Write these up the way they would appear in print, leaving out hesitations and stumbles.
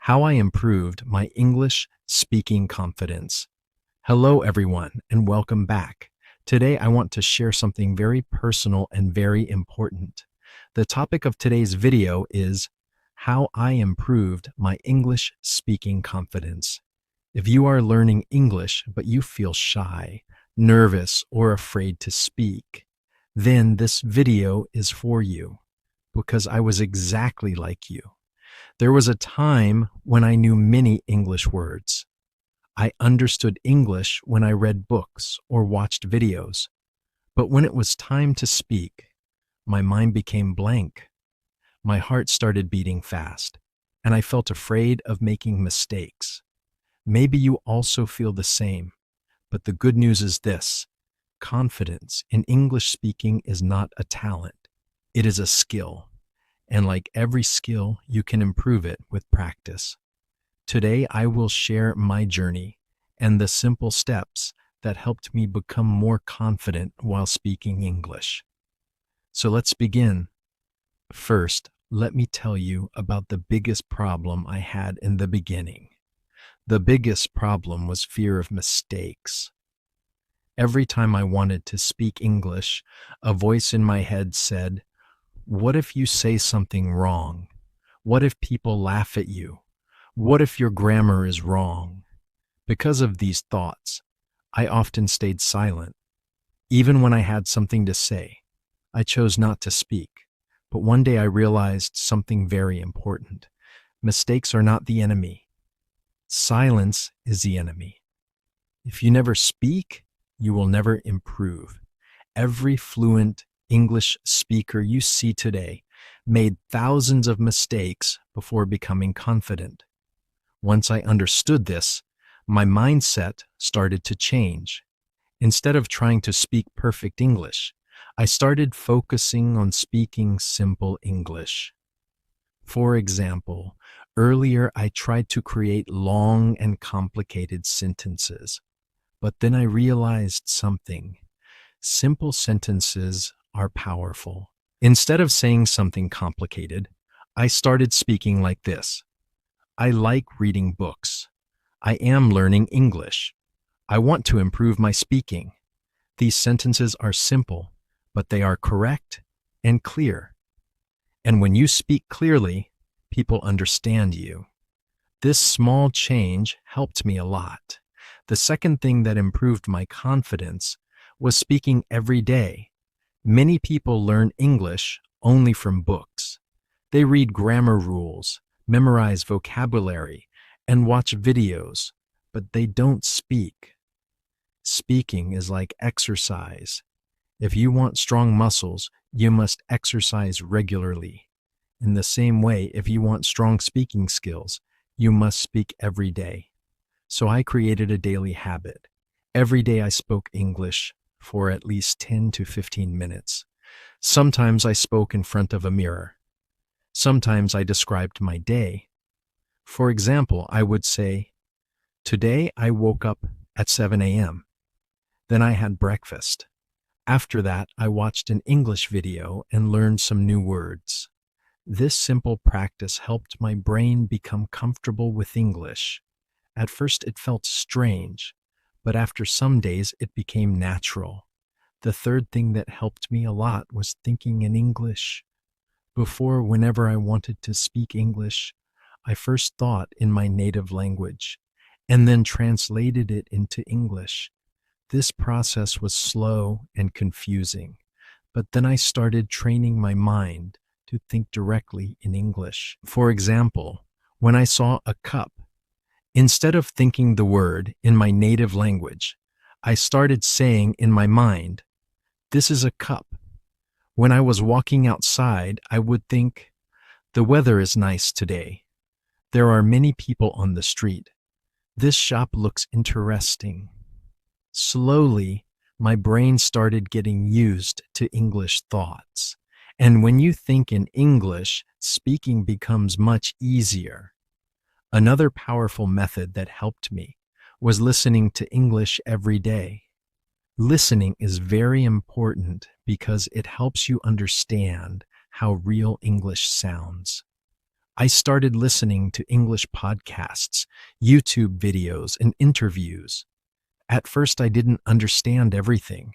How I improved my English speaking confidence. Hello, everyone, and welcome back. Today, I want to share something very personal and very important. The topic of today's video is how I improved my English speaking confidence. If you are learning English but you feel shy, nervous, or afraid to speak, then this video is for you because I was exactly like you. There was a time when I knew many English words. I understood English when I read books or watched videos. But when it was time to speak, my mind became blank. My heart started beating fast, and I felt afraid of making mistakes. Maybe you also feel the same, but the good news is this: confidence in English speaking is not a talent, it is a skill. And like every skill, you can improve it with practice. Today, I will share my journey and the simple steps that helped me become more confident while speaking English. So let's begin. First, let me tell you about the biggest problem I had in the beginning. The biggest problem was fear of mistakes. Every time I wanted to speak English, a voice in my head said, "What if you say something wrong? What if people laugh at you? What if your grammar is wrong?" Because of these thoughts, I often stayed silent. Even when I had something to say, I chose not to speak. But one day I realized something very important. Mistakes are not the enemy. Silence is the enemy. If you never speak, you will never improve. Every fluent English speaker you see today made thousands of mistakes before becoming confident. Once I understood this, my mindset started to change. Instead of trying to speak perfect English, I started focusing on speaking simple English. For example, earlier I tried to create long and complicated sentences, but then I realized something. Simple sentences are powerful. Instead of saying something complicated, I started speaking like this: I like reading books. I am learning English. I want to improve my speaking. These sentences are simple, but they are correct and clear. And when you speak clearly, people understand you. This small change helped me a lot. The second thing that improved my confidence was speaking every day. Many people learn English only from books. They read grammar rules, memorize vocabulary, and watch videos, but they don't speak. Speaking is like exercise. If you want strong muscles, you must exercise regularly. In the same way, if you want strong speaking skills, you must speak every day. So I created a daily habit. Every day I spoke English for at least 10 to 15 minutes. Sometimes I spoke in front of a mirror. Sometimes I described my day. For example, I would say, "Today I woke up at 7 a.m. Then I had breakfast. After that, I watched an English video and learned some new words." This simple practice helped my brain become comfortable with English. At first it felt strange, but after some days it became natural. The third thing that helped me a lot was thinking in English. Before, whenever I wanted to speak English, I first thought in my native language and then translated it into English. This process was slow and confusing, but then I started training my mind to think directly in English. For example, when I saw a cup, instead of thinking the word in my native language, I started saying in my mind, "This is a cup." When I was walking outside, I would think, "The weather is nice today. There are many people on the street. This shop looks interesting." Slowly, my brain started getting used to English thoughts. And when you think in English, speaking becomes much easier. Another powerful method that helped me was listening to English every day. Listening is very important because it helps you understand how real English sounds. I started listening to English podcasts, YouTube videos, and interviews. At first, I didn't understand everything,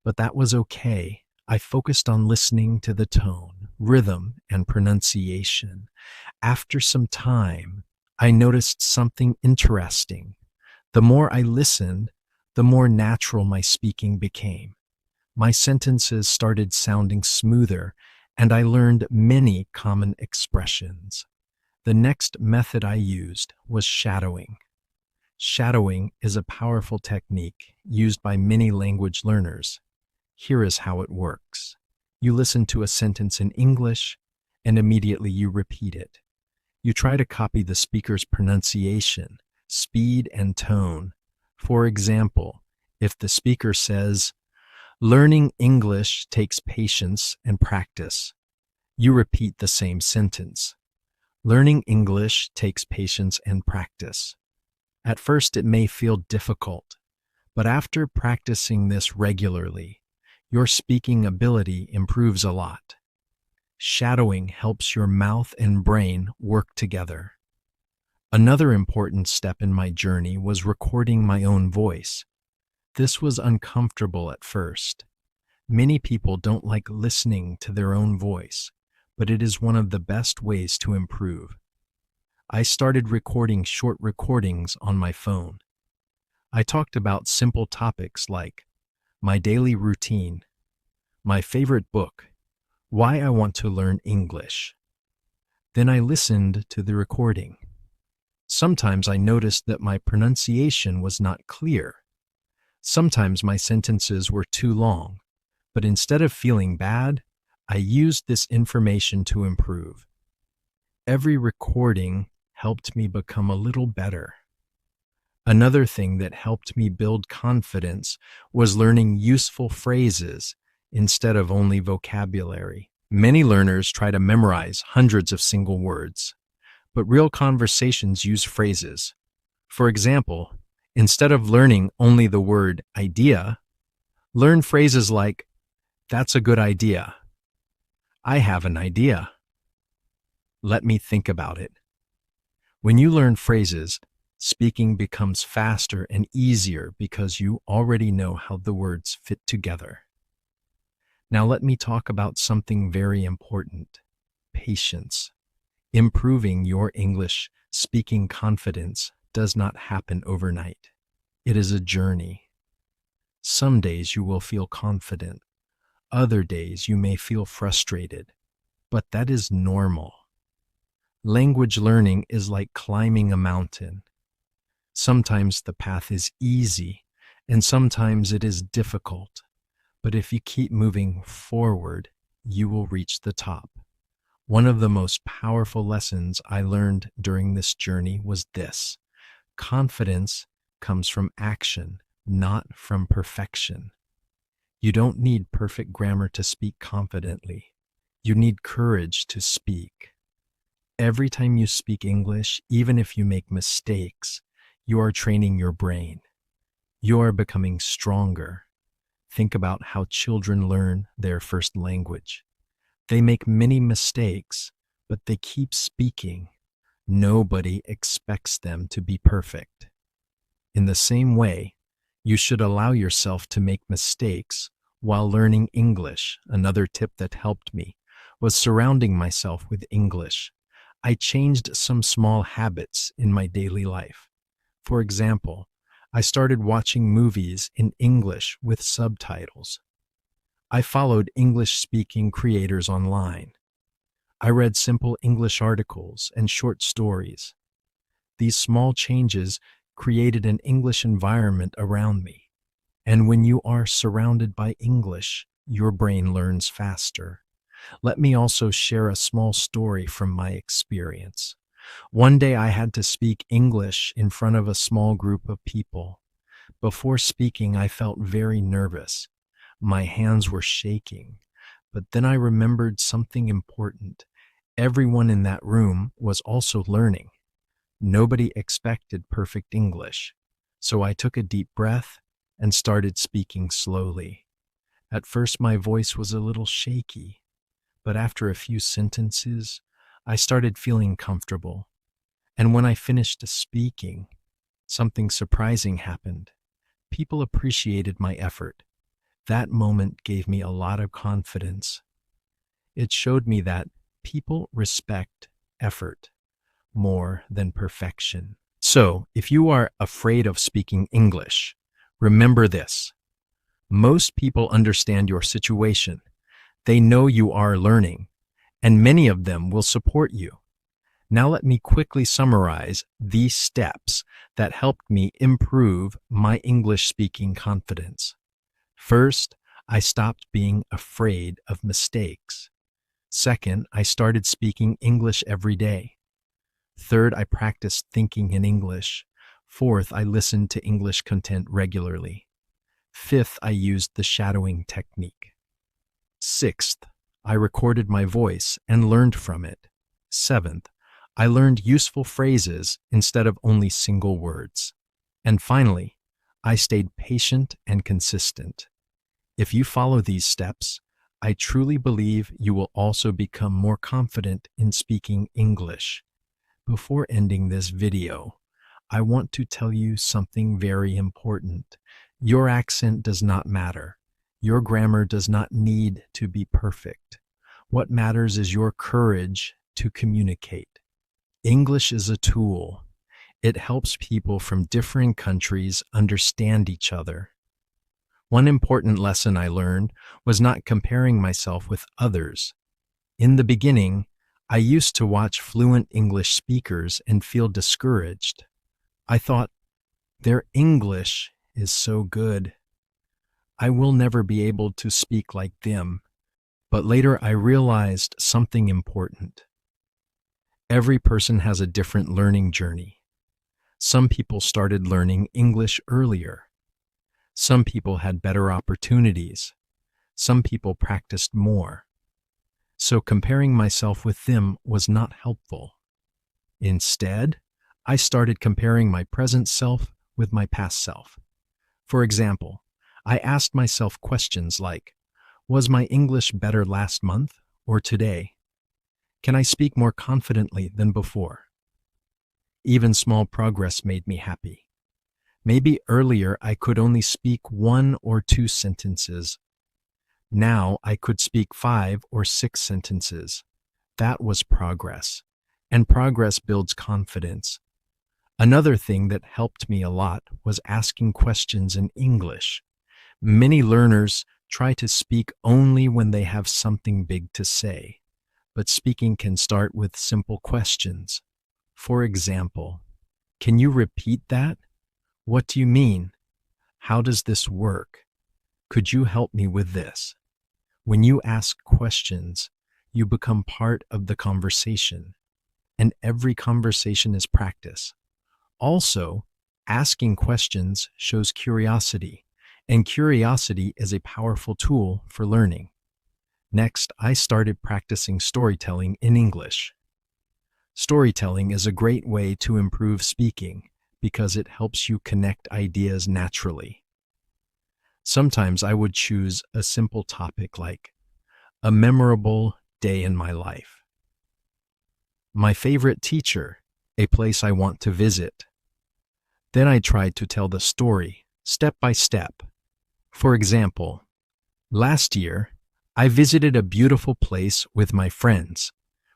but that was okay. I focused on listening to the tone, rhythm, and pronunciation. After some time, I noticed something interesting. The more I listened, the more natural my speaking became. My sentences started sounding smoother, and I learned many common expressions. The next method I used was shadowing. Shadowing is a powerful technique used by many language learners. Here is how it works. You listen to a sentence in English, and immediately you repeat it. You try to copy the speaker's pronunciation, speed, and tone. For example, if the speaker says, "Learning English takes patience and practice," you repeat the same sentence. Learning English takes patience and practice. At first, it may feel difficult, but after practicing this regularly, your speaking ability improves a lot. Shadowing helps your mouth and brain work together. Another important step in my journey was recording my own voice. This was uncomfortable at first. Many people don't like listening to their own voice, but it is one of the best ways to improve. I started recording short recordings on my phone. I talked about simple topics like my daily routine, my favorite book, why I want to learn English. Then I listened to the recording. Sometimes I noticed that my pronunciation was not clear. Sometimes my sentences were too long, but instead of feeling bad, I used this information to improve. Every recording helped me become a little better. Another thing that helped me build confidence was learning useful phrases instead of only vocabulary. Many learners try to memorize hundreds of single words, but real conversations use phrases. For example, instead of learning only the word idea, learn phrases like, "That's a good idea." "I have an idea." "Let me think about it." When you learn phrases, speaking becomes faster and easier because you already know how the words fit together. Now let me talk about something very important: patience. Improving your English speaking confidence does not happen overnight. It is a journey. Some days you will feel confident. Other days you may feel frustrated, but that is normal. Language learning is like climbing a mountain. Sometimes the path is easy, and sometimes it is difficult. But if you keep moving forward, you will reach the top. One of the most powerful lessons I learned during this journey was this: confidence comes from action, not from perfection. You don't need perfect grammar to speak confidently. You need courage to speak. Every time you speak English, even if you make mistakes, you are training your brain. You are becoming stronger. Think about how children learn their first language. They make many mistakes, but they keep speaking. Nobody expects them to be perfect. In the same way, you should allow yourself to make mistakes while learning English. Another tip that helped me was surrounding myself with English. I changed some small habits in my daily life. For example, I started watching movies in English with subtitles. I followed English-speaking creators online. I read simple English articles and short stories. These small changes created an English environment around me. And when you are surrounded by English, your brain learns faster. Let me also share a small story from my experience. One day I had to speak English in front of a small group of people. Before speaking, I felt very nervous. My hands were shaking. But then I remembered something important. Everyone in that room was also learning. Nobody expected perfect English. So I took a deep breath and started speaking slowly. At first, my voice was a little shaky, but after a few sentences, I started feeling comfortable. And when I finished speaking, something surprising happened. People appreciated my effort. That moment gave me a lot of confidence. It showed me that people respect effort more than perfection. So, if you are afraid of speaking English, remember this. Most people understand your situation. They know you are learning, and many of them will support you. Now let me quickly summarize these steps that helped me improve my English speaking confidence. First, I stopped being afraid of mistakes. Second, I started speaking English every day. Third, I practiced thinking in English. Fourth, I listened to English content regularly. Fifth, I used the shadowing technique. Sixth, I recorded my voice and learned from it. Seventh, I learned useful phrases instead of only single words. And finally, I stayed patient and consistent. If you follow these steps, I truly believe you will also become more confident in speaking English. Before ending this video, I want to tell you something very important. Your accent does not matter. Your grammar does not need to be perfect. What matters is your courage to communicate. English is a tool. It helps people from different countries understand each other. One important lesson I learned was not comparing myself with others. In the beginning, I used to watch fluent English speakers and feel discouraged. I thought, their English is so good. I will never be able to speak like them. But later I realized something important. Every person has a different learning journey. Some people started learning English earlier. Some people had better opportunities. Some people practiced more. So comparing myself with them was not helpful. Instead, I started comparing my present self with my past self. For example, I asked myself questions like, was my English better last month or today? Can I speak more confidently than before? Even small progress made me happy. Maybe earlier I could only speak 1 or 2 sentences. Now I could speak 5 or 6 sentences. That was progress, and progress builds confidence. Another thing that helped me a lot was asking questions in English. Many learners try to speak only when they have something big to say, but speaking can start with simple questions. For example, can you repeat that? What do you mean? How does this work? Could you help me with this? When you ask questions, you become part of the conversation, and every conversation is practice. Also, asking questions shows curiosity, and curiosity is a powerful tool for learning. Next, I started practicing storytelling in English. Storytelling is a great way to improve speaking because it helps you connect ideas naturally. Sometimes I would choose a simple topic like a memorable day in my life, my favorite teacher, a place I want to visit. Then I tried to tell the story step by step. For example, last year, I visited a beautiful place with my friends.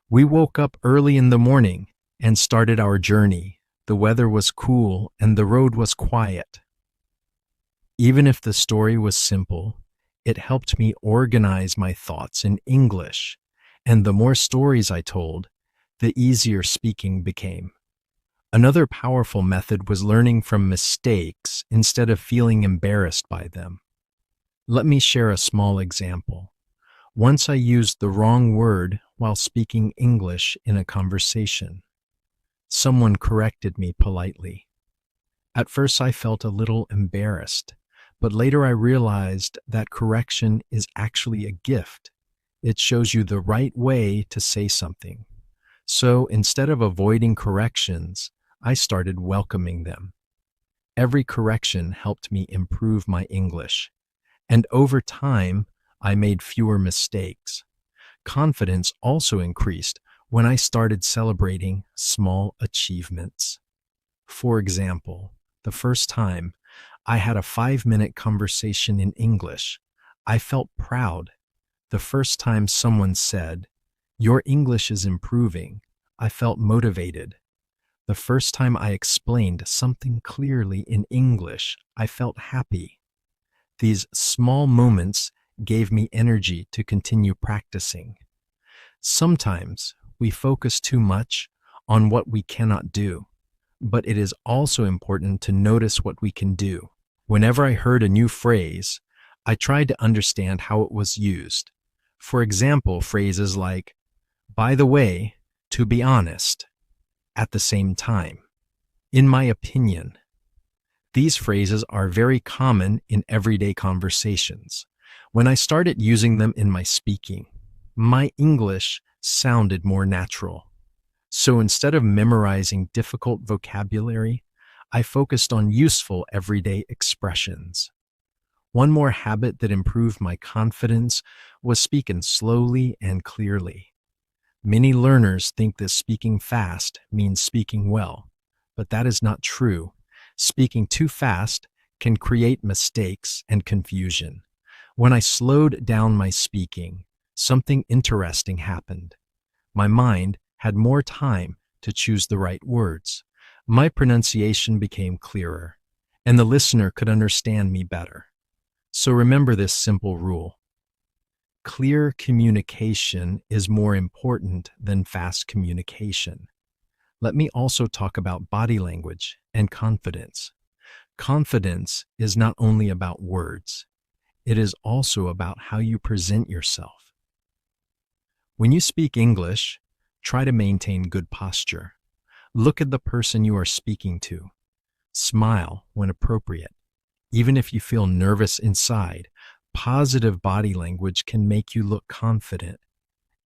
We woke up early in the morning and started our journey. The weather was cool and the road was quiet. Even if the story was simple, it helped me organize my thoughts in English, and the more stories I told, the easier speaking became. Another powerful method was learning from mistakes instead of feeling embarrassed by them. Let me share a small example. Once I used the wrong word while speaking English in a conversation. Someone corrected me politely. At first I felt a little embarrassed, but later I realized that correction is actually a gift. It shows you the right way to say something. So instead of avoiding corrections, I started welcoming them. Every correction helped me improve my English, and over time, I made fewer mistakes. Confidence also increased when I started celebrating small achievements. For example, the first time I had a 5-minute conversation in English, I felt proud. The first time someone said, "Your English is improving," I felt motivated. The first time I explained something clearly in English, I felt happy. These small moments gave me energy to continue practicing. Sometimes we focus too much on what we cannot do, but it is also important to notice what we can do. Whenever I heard a new phrase, I tried to understand how it was used. For example, phrases like, "by the way," "to be honest," "at the same time," "in my opinion." These phrases are very common in everyday conversations. When I started using them in my speaking, my English sounded more natural. So instead of memorizing difficult vocabulary, I focused on useful everyday expressions. One more habit that improved my confidence was speaking slowly and clearly. Many learners think that speaking fast means speaking well, but that is not true. Speaking too fast can create mistakes and confusion. When I slowed down my speaking, something interesting happened. My mind had more time to choose the right words. My pronunciation became clearer, and the listener could understand me better. So remember this simple rule. Clear communication is more important than fast communication. Let me also talk about body language and confidence. Confidence is not only about words, it is also about how you present yourself. When you speak English, try to maintain good posture. Look at the person you are speaking to. Smile when appropriate. Even if you feel nervous inside, positive body language can make you look confident.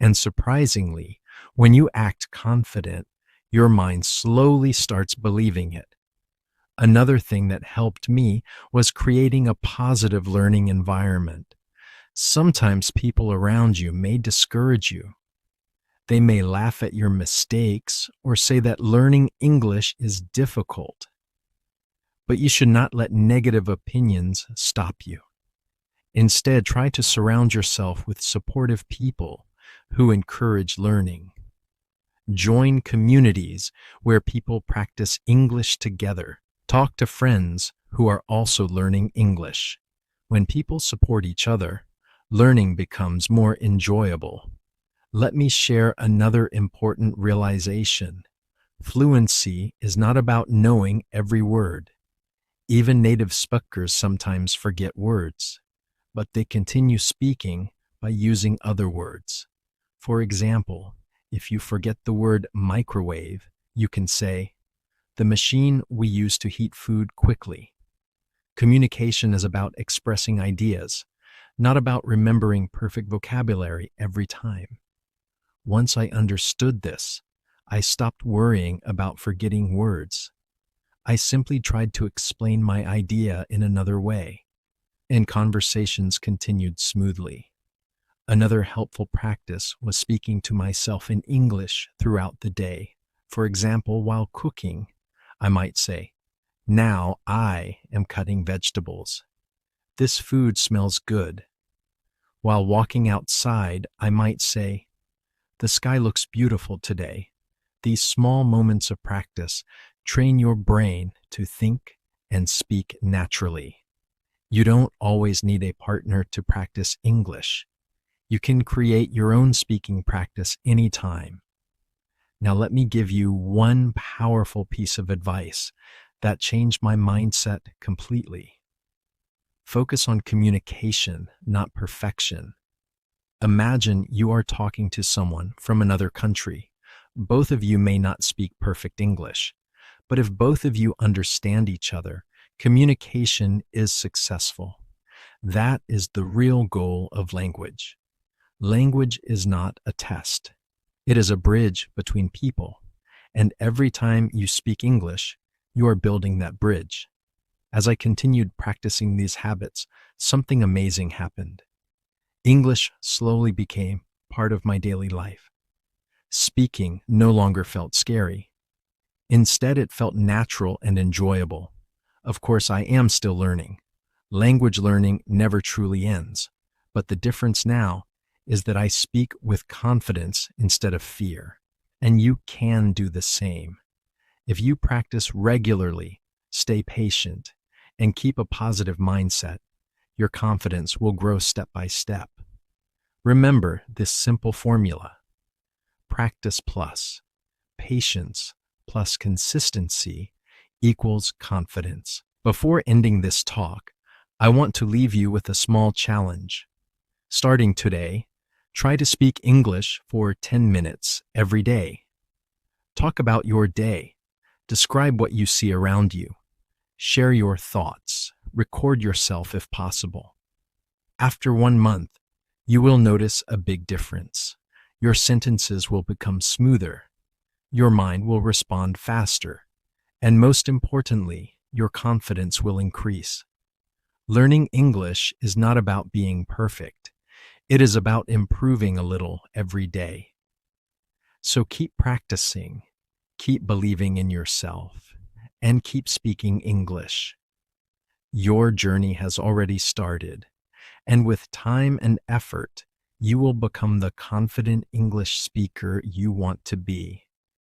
And surprisingly, when you act confident, your mind slowly starts believing it. Another thing that helped me was creating a positive learning environment. Sometimes people around you may discourage you. They may laugh at your mistakes or say that learning English is difficult. But you should not let negative opinions stop you. Instead, try to surround yourself with supportive people who encourage learning. Join communities where people practice English together. Talk to friends who are also learning English. When people support each other, learning becomes more enjoyable. Let me share another important realization. Fluency is not about knowing every word. Even native speakers sometimes forget words, but they continue speaking by using other words. For example, if you forget the word microwave, you can say, "the machine we use to heat food quickly." Communication is about expressing ideas, not about remembering perfect vocabulary every time. Once I understood this, I stopped worrying about forgetting words. I simply tried to explain my idea in another way, and conversations continued smoothly. Another helpful practice was speaking to myself in English throughout the day. For example, while cooking, I might say, "Now I am cutting vegetables. This food smells good." While walking outside, I might say, "The sky looks beautiful today." These small moments of practice train your brain to think and speak naturally. You don't always need a partner to practice English. You can create your own speaking practice anytime. Now let me give you one powerful piece of advice that changed my mindset completely. Focus on communication, not perfection. Imagine you are talking to someone from another country. Both of you may not speak perfect English, but if both of you understand each other, communication is successful. That is the real goal of language. Language is not a test. It is a bridge between people, and every time you speak English, you are building that bridge. As I continued practicing these habits, something amazing happened. English slowly became part of my daily life. Speaking no longer felt scary. Instead, it felt natural and enjoyable. Of course, I am still learning. Language learning never truly ends. But the difference now is that I speak with confidence instead of fear. And you can do the same. If you practice regularly, stay patient, and keep a positive mindset, your confidence will grow step by step. Remember this simple formula: practice plus patience plus consistency equals confidence. Before ending this talk, I want to leave you with a small challenge. Starting today, try to speak English for 10 minutes every day. Talk about your day. Describe what you see around you. Share your thoughts. Record yourself if possible. After 1 month, you will notice a big difference. Your sentences will become smoother. Your mind will respond faster. And most importantly, your confidence will increase. Learning English is not about being perfect. It is about improving a little every day. So keep practicing, keep believing in yourself, and keep speaking English. Your journey has already started, and with time and effort, you will become the confident English speaker you want to be.